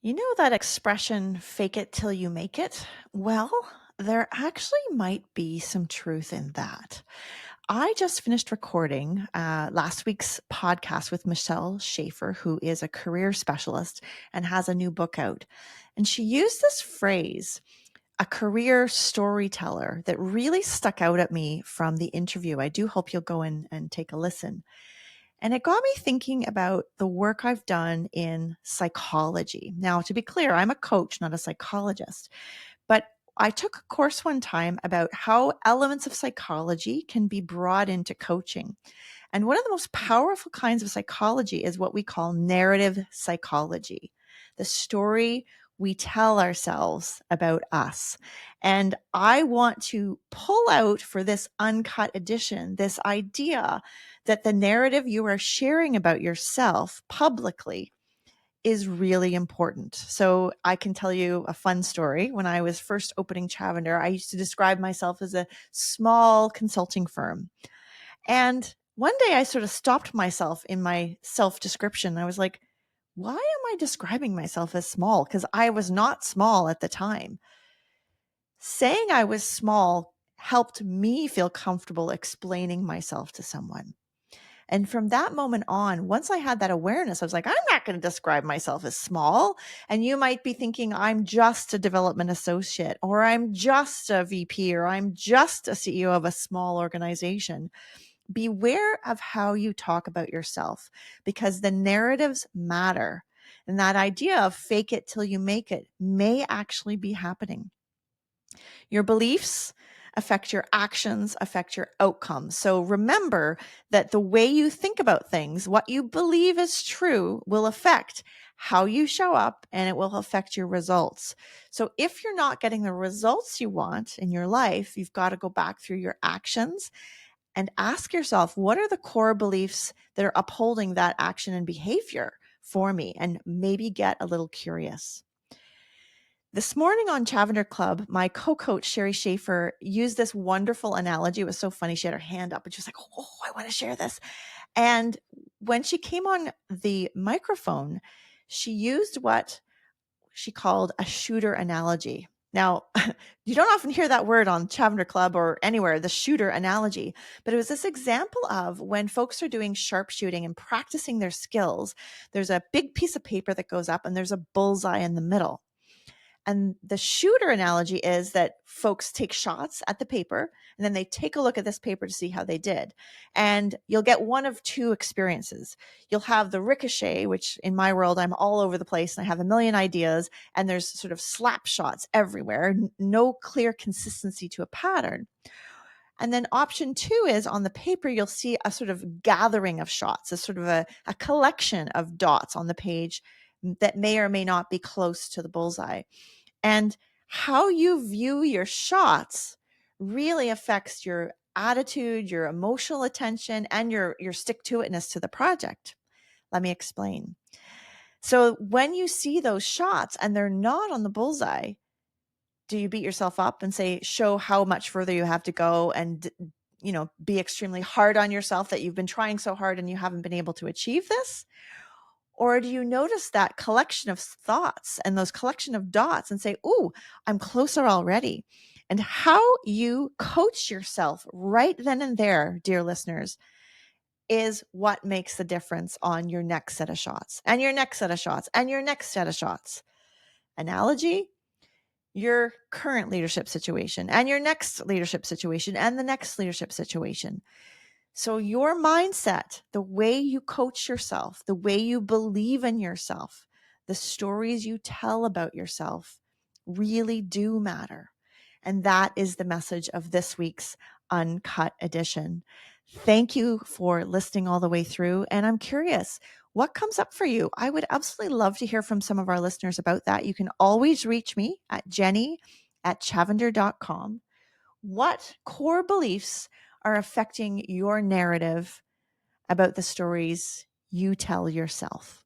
You know that expression, fake it till you make it? Well, there actually might be some truth in that. I just finished recording last week's podcast with Michelle Schaefer, who is a career specialist and has a new book out. And she used this phrase, a career storyteller, that really stuck out at me from the interview. I do hope you'll go in and take a listen. And it got me thinking about the work I've done in psychology. Now, to be clear, I'm a coach, not a psychologist, but I took a course one time about how elements of psychology can be brought into coaching. And one of the most powerful kinds of psychology is what we call narrative psychology, the story we tell ourselves about us. And I want to pull out for this uncut edition this idea that the narrative you are sharing about yourself publicly is really important. So I can tell you a fun story. When I was first opening Chavender, I used to describe myself as a small consulting firm. And one day I sort of stopped myself in my self description. I was like, why am I describing myself as small? Because I was not small at the time. Saying I was small helped me feel comfortable explaining myself to someone. And from that moment on, once I had that awareness, I was like, I'm not going to describe myself as small. And you might be thinking, I'm just a development associate, or I'm just a VP, or I'm just a CEO of a small organization. Beware of how you talk about yourself because the narratives matter. And that idea of fake it till you make it may actually be happening. Your beliefs affect your actions, affect your outcomes. So remember that the way you think about things, what you believe is true, will affect how you show up and it will affect your results. So if you're not getting the results you want in your life, you've got to go back through your actions and ask yourself, what are the core beliefs that are upholding that action and behavior for me? And maybe get a little curious. This morning on Chavender Club, my co-coach Sherry Schaefer used this wonderful analogy. It was so funny. She had her hand up and she was like, "Oh, I want to share this." And when she came on the microphone, she used what she called a shooter analogy. Now, you don't often hear that word on Chavender Club or anywhere, the shooter analogy, but it was this example of when folks are doing sharpshooting and practicing their skills, there's a big piece of paper that goes up and there's a bullseye in the middle. And the shooter analogy is that folks take shots at the paper and then they take a look at this paper to see how they did. And you'll get one of two experiences. You'll have the ricochet, which in my world, I'm all over the place and I have a million ideas and there's sort of slap shots everywhere, no clear consistency to a pattern. And then option two is on the paper, you'll see a sort of gathering of shots, a sort of a collection of dots on the page that may or may not be close to the bullseye. And how you view your shots really affects your attitude, your emotional attention, and your stick-to-itness to the project. Let me explain. So when you see those shots and they're not on the bullseye, do you beat yourself up and say, show how much further you have to go and, be extremely hard on yourself that you've been trying so hard and you haven't been able to achieve this? Or do you notice that collection of thoughts and those collection of dots and say, ooh, I'm closer already? And how you coach yourself right then and there, dear listeners, is what makes the difference on your next set of shots and your next set of shots and your next set of shots. Analogy, your current leadership situation and your next leadership situation and the next leadership situation. So your mindset, the way you coach yourself, the way you believe in yourself, the stories you tell about yourself really do matter. And that is the message of this week's Uncut edition. Thank you for listening all the way through. And I'm curious, what comes up for you? I would absolutely love to hear from some of our listeners about that. You can always reach me at jenny@chavender.com. What core beliefs are affecting your narrative about the stories you tell yourself?